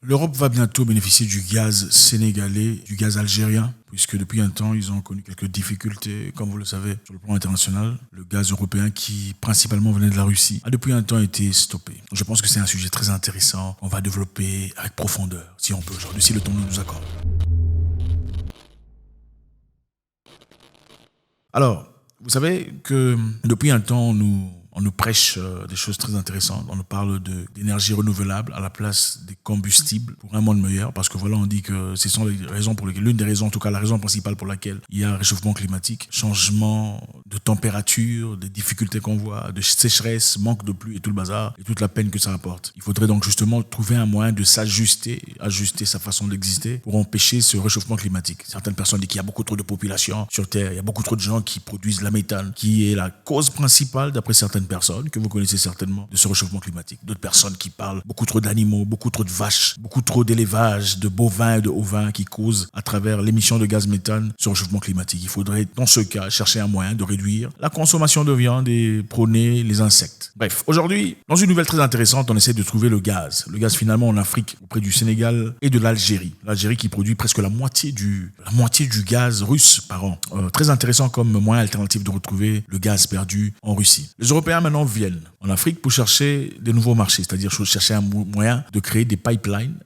L'Europe va bientôt bénéficier du gaz sénégalais, du gaz algérien, puisque depuis un temps, ils ont connu quelques difficultés, comme vous le savez, sur le plan international. Le gaz européen, qui principalement venait de la Russie, a depuis un temps été stoppé. Je pense que c'est un sujet très intéressant. On va développer avec profondeur, si on peut aujourd'hui, si le temps nous accorde. Alors, vous savez que depuis un temps, on nous prêche des choses très intéressantes. On nous parle d'énergie renouvelable à la place des combustibles pour un monde meilleur. Parce que voilà, on dit que ce sont les raisons pour lesquelles, l'une des raisons, en tout cas la raison principale pour laquelle il y a un réchauffement climatique, changement de température, des difficultés qu'on voit, de sécheresse, manque de pluie et tout le bazar, et toute la peine que ça apporte. Il faudrait donc justement trouver un moyen de s'ajuster, ajuster sa façon d'exister pour empêcher ce réchauffement climatique. Certaines personnes disent qu'il y a beaucoup trop de population sur Terre, il y a beaucoup trop de gens qui produisent la méthane, qui est la cause principale, d'après certaines personnes que vous connaissez certainement, de ce réchauffement climatique. D'autres personnes qui parlent beaucoup trop d'animaux, beaucoup trop de vaches, beaucoup trop d'élevage de bovins et de ovins qui causent à travers l'émission de gaz méthane ce réchauffement climatique. Il faudrait dans ce cas chercher un moyen de réduire la consommation de viande et prôner les insectes. Bref, aujourd'hui, dans une nouvelle très intéressante, on essaie de trouver le gaz. Le gaz finalement en Afrique, auprès du Sénégal et de l'Algérie. L'Algérie qui produit presque la moitié du gaz russe par an. Très intéressant comme moyen alternatif de retrouver le gaz perdu en Russie. Les Européens maintenant viennent en Afrique pour chercher des nouveaux marchés, c'est-à-dire chercher un moyen de créer des pipelines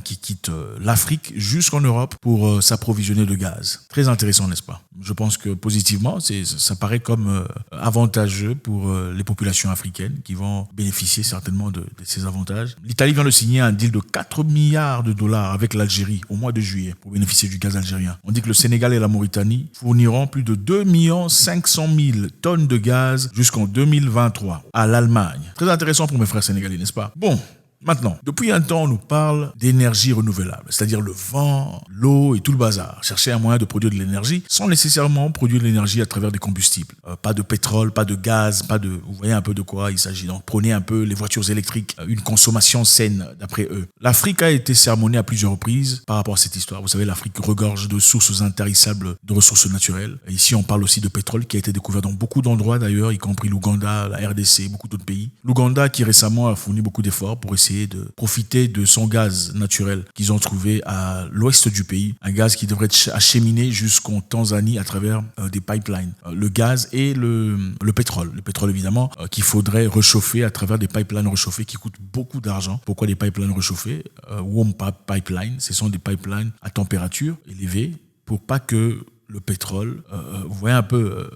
qui quittent l'Afrique jusqu'en Europe pour s'approvisionner de gaz. Très intéressant, n'est-ce pas? Je pense que positivement, ça paraît comme avantageux pour les populations africaines qui vont bénéficier certainement de ces avantages. L'Italie vient de signer un deal de 4 milliards de dollars avec l'Algérie au mois de juillet pour bénéficier du gaz algérien. On dit que le Sénégal et la Mauritanie fourniront plus de 2 500 000 tonnes de gaz jusqu'en 2023 à l'Allemagne. Très intéressant pour mes frères sénégalais, n'est-ce pas? Bon. Maintenant, depuis un temps, on nous parle d'énergie renouvelable, c'est-à-dire le vent, l'eau et tout le bazar. Chercher un moyen de produire de l'énergie sans nécessairement produire de l'énergie à travers des combustibles. Pas de pétrole, pas de gaz, vous voyez un peu de quoi il s'agit. Donc prenez un peu les voitures électriques, une consommation saine d'après eux. L'Afrique a été sermonnée à plusieurs reprises par rapport à cette histoire. Vous savez, l'Afrique regorge de sources intarissables de ressources naturelles. Et ici, on parle aussi de pétrole qui a été découvert dans beaucoup d'endroits d'ailleurs, y compris l'Ouganda, la RDC, beaucoup d'autres pays. L'Ouganda qui récemment a fourni beaucoup d'efforts pour essayer de profiter de son gaz naturel qu'ils ont trouvé à l'ouest du pays, un gaz qui devrait être acheminé jusqu'en Tanzanie à travers des pipelines. Le gaz et le pétrole. Le pétrole évidemment qu'il faudrait réchauffer à travers des pipelines réchauffés qui coûtent beaucoup d'argent. Pourquoi des pipelines réchauffés? Warm pipeline, ce sont des pipelines à température élevée pour pas que le pétrole, vous voyez un peu,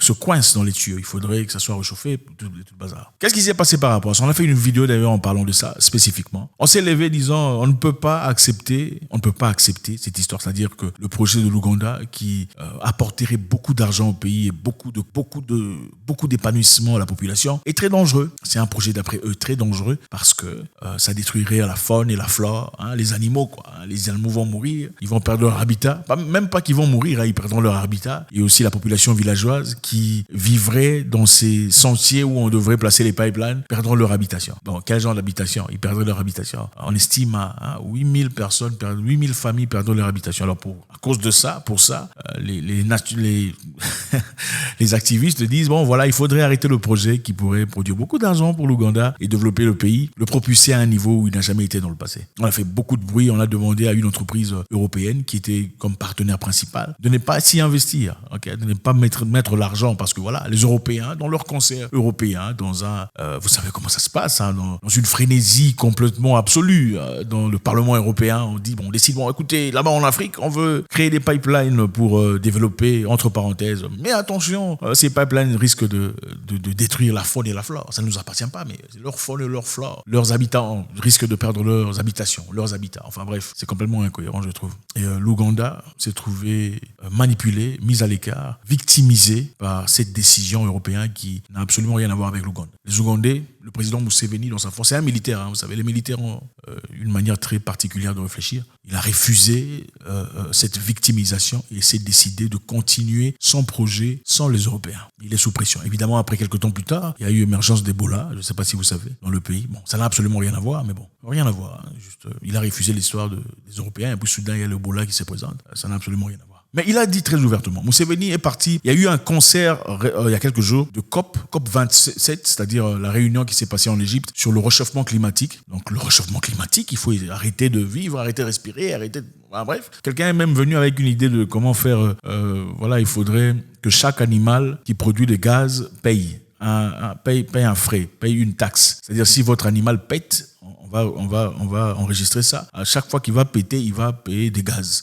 se coince dans les tuyaux. Il faudrait que ça soit réchauffé, tout le bazar. Qu'est-ce qui s'est passé par rapport à ça? On a fait une vidéo d'ailleurs en parlant de ça spécifiquement. On s'est levé disant on ne peut pas accepter cette histoire, c'est-à-dire que le projet de l'Ouganda qui apporterait beaucoup d'argent au pays et beaucoup d'épanouissement à la population est très dangereux. C'est un projet d'après eux très dangereux parce que ça détruirait la faune et la flore, les animaux quoi. Les animaux vont mourir, ils vont perdre leur habitat. Même pas qu'ils vont mourir, ils perdront leur habitat. Et aussi la population villageoise qui vivraient dans ces sentiers où on devrait placer les pipelines perdront leur habitation. Bon, quel genre d'habitation? Ils perdraient leur habitation. On estime à 8000 personnes, 8000 familles perdront leur habitation. Alors à cause de ça, les activistes disent bon voilà, il faudrait arrêter le projet qui pourrait produire beaucoup d'argent pour l'Ouganda et développer le pays, le propulser à un niveau où il n'a jamais été dans le passé. On a fait beaucoup de bruit, on a demandé à une entreprise européenne qui était comme partenaire principal de ne pas s'y investir, de ne pas mettre l'argent parce que voilà, les Européens, dans leur concert européen, vous savez comment ça se passe, dans une frénésie complètement absolue, dans le Parlement européen, on dit, on décide, écoutez, là-bas en Afrique, on veut créer des pipelines pour développer, entre parenthèses, mais attention, ces pipelines risquent de détruire la faune et la flore. Ça ne nous appartient pas, mais leur faune et leur flore, leurs habitants risquent de perdre leurs habitations, leurs habitats. Enfin bref, c'est complètement incohérent, je trouve. Et l'Ouganda s'est trouvé manipulé, mis à l'écart, victimisé par cette décision européenne qui n'a absolument rien à voir avec l'Ouganda. Les Ougandais, le président Museveni, dans sa force, c'est un militaire, vous savez, les militaires ont une manière très particulière de réfléchir. Il a refusé cette victimisation et s'est décidé de continuer son projet sans les Européens. Il est sous pression. Évidemment, après quelques temps plus tard, il y a eu émergence d'Ebola, je ne sais pas si vous savez, dans le pays. Bon, ça n'a absolument rien à voir, mais bon, rien à voir. Juste, il a refusé l'histoire des Européens, et puis soudain, il y a l'Ebola qui se présente. Ça n'a absolument rien à voir. Mais il a dit très ouvertement, Museveni est parti, il y a eu un concert il y a quelques jours de COP 27, c'est-à-dire la réunion qui s'est passée en Égypte sur le réchauffement climatique. Donc le réchauffement climatique, il faut arrêter de vivre, arrêter de respirer, bref. Quelqu'un est même venu avec une idée de comment faire, il faudrait que chaque animal qui produit des gaz paye un frais, paye une taxe. C'est-à-dire si votre animal pète, on va enregistrer ça. À chaque fois qu'il va péter, il va payer des gaz.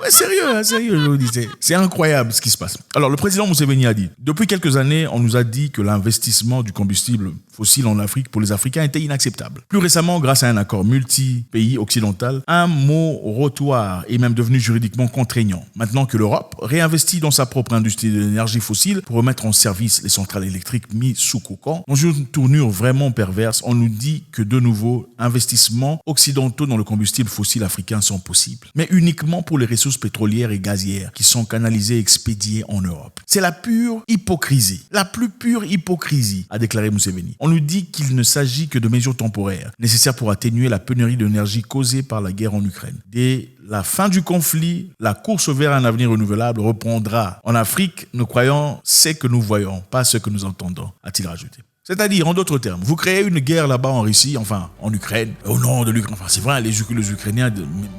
Ouais, sérieux, je vous dis. C'est incroyable ce qui se passe. Alors, le président Museveni a dit, depuis quelques années, on nous a dit que l'investissement du combustible fossile en Afrique pour les Africains était inacceptable. Plus récemment, grâce à un accord multi-pays occidental, un moratoire est même devenu juridiquement contraignant. Maintenant que l'Europe réinvestit dans sa propre industrie de l'énergie fossile pour remettre en service les centrales électriques mises sous cocon, dans une tournure vraiment perverse, on nous dit que de nouveaux investissements occidentaux dans le combustible fossile africain sont possibles, mais uniquement pour les ressources pétrolières et gazières qui sont canalisées et expédiées en Europe. C'est la pure hypocrisie, la plus pure hypocrisie, a déclaré Museveni. On nous dit qu'il ne s'agit que de mesures temporaires, nécessaires pour atténuer la pénurie d'énergie causée par la guerre en Ukraine. Dès la fin du conflit, la course vers un avenir renouvelable reprendra. En Afrique, nous croyons ce que nous voyons, pas ce que nous entendons, a-t-il rajouté. C'est-à-dire, en d'autres termes, vous créez une guerre là-bas en Russie, en Ukraine, au nom de l'Ukraine. C'est vrai, les Ukrainiens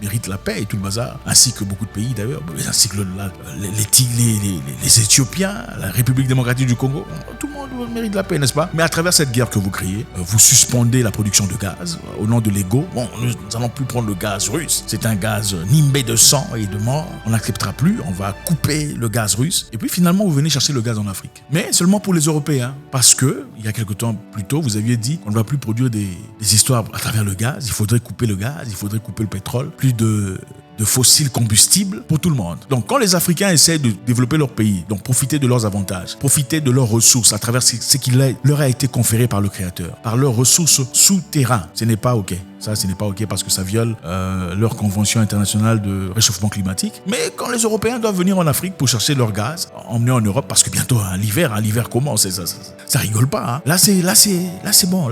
méritent la paix et tout le bazar, ainsi que beaucoup de pays d'ailleurs, ainsi que les Éthiopiens, la République démocratique du Congo. Tout le monde mérite la paix, n'est-ce pas? Mais à travers cette guerre que vous créez, vous suspendez la production de gaz au nom de l'ego. Bon, nous n'allons plus prendre le gaz russe. C'est un gaz nimbé de sang et de mort. On n'acceptera plus, on va couper le gaz russe. Et puis finalement, vous venez chercher le gaz en Afrique. Mais seulement pour les Européens, parce que, il y a quelque temps plus tôt, vous aviez dit qu'on ne va plus produire des histoires à travers le gaz. Il faudrait couper le gaz, il faudrait couper le pétrole. Plus de fossiles combustibles pour tout le monde. Donc, quand les Africains essaient de développer leur pays, donc profiter de leurs avantages, profiter de leurs ressources à travers ce qui leur a été conféré par le Créateur, par leurs ressources souterraines, ce n'est pas OK. Ça, ce n'est pas OK parce que ça viole leur convention internationale de réchauffement climatique. Mais quand les Européens doivent venir en Afrique pour chercher leur gaz, emmener en Europe, parce que bientôt l'hiver commence, ça rigole pas. Hein. Là, c'est bon,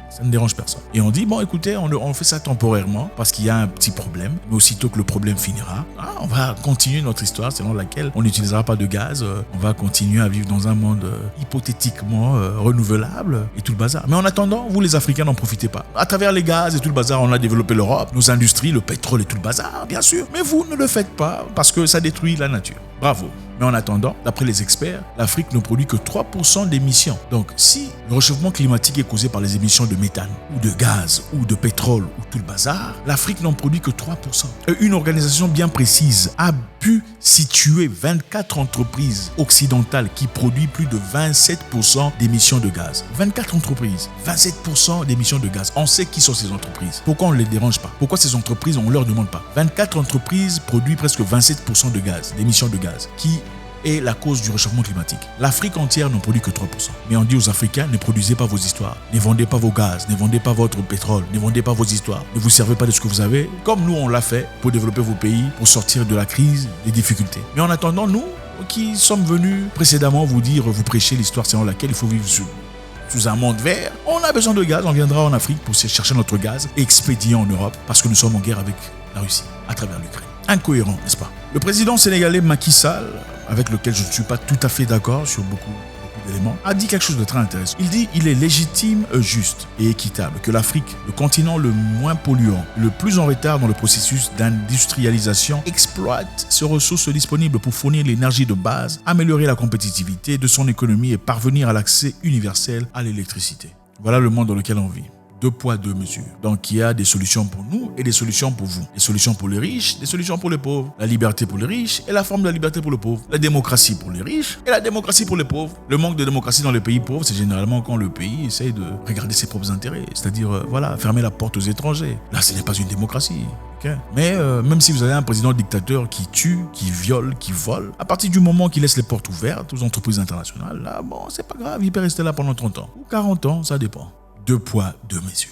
ça ne dérange personne. Et on dit, bon, écoutez, on fait ça temporairement parce qu'il y a un petit problème. Mais aussitôt que le problème finira, on va continuer notre histoire selon laquelle on n'utilisera pas de gaz. On va continuer à vivre dans un monde hypothétiquement renouvelable et tout le bazar. Mais en attendant, vous les Africains n'en profitez pas. À travers les gaz et tout le bazar, on a développé l'Europe, nos industries, le pétrole et tout le bazar, bien sûr. Mais vous ne le faites pas parce que ça détruit la nature. Bravo. Mais en attendant, d'après les experts, l'Afrique ne produit que 3% d'émissions. Donc, si le réchauffement climatique est causé par les émissions de méthane, ou de gaz, ou de pétrole, ou tout le bazar, l'Afrique n'en produit que 3%. Et une organisation bien précise a pu situer 24 entreprises occidentales qui produisent plus de 27% d'émissions de gaz. 24 entreprises, 27% d'émissions de gaz. On sait qui sont ces entreprises. Pourquoi on ne les dérange pas? Pourquoi ces entreprises, on ne leur demande pas? 24 entreprises produisent presque 27% de gaz, d'émissions de gaz, qui est la cause du réchauffement climatique. L'Afrique entière n'en produit que 3%. Mais on dit aux Africains, ne produisez pas vos histoires. Ne vendez pas vos gaz, ne vendez pas votre pétrole, ne vendez pas vos histoires. Ne vous servez pas de ce que vous avez, comme nous on l'a fait pour développer vos pays, pour sortir de la crise, des difficultés. Mais en attendant, nous, qui sommes venus précédemment vous prêcher l'histoire selon laquelle il faut vivre sous un monde vert, on a besoin de gaz, on viendra en Afrique pour chercher notre gaz et expédier en Europe parce que nous sommes en guerre avec la Russie, à travers l'Ukraine. Incohérent, n'est-ce pas? Le président sénégalais Macky Sall, avec lequel je ne suis pas tout à fait d'accord sur beaucoup d'éléments, a dit quelque chose de très intéressant. Il dit il est légitime, juste et équitable que l'Afrique, le continent le moins polluant, le plus en retard dans le processus d'industrialisation, exploite ses ressources disponibles pour fournir l'énergie de base, améliorer la compétitivité de son économie et parvenir à l'accès universel à l'électricité. Voilà le monde dans lequel on vit. 2 poids, 2 mesures. Donc, il y a des solutions pour nous et des solutions pour vous. Des solutions pour les riches, des solutions pour les pauvres. La liberté pour les riches et la forme de la liberté pour les pauvres. La démocratie pour les riches et la démocratie pour les pauvres. Le manque de démocratie dans les pays pauvres, c'est généralement quand le pays essaye de regarder ses propres intérêts. C'est-à-dire, fermer la porte aux étrangers. Là, ce n'est pas une démocratie. Okay. Mais même si vous avez un président dictateur qui tue, qui viole, qui vole, à partir du moment qu'il laisse les portes ouvertes aux entreprises internationales, là, bon, c'est pas grave, il peut rester là pendant 30 ans. Ou 40 ans, ça dépend. 2 poids, 2 mesures.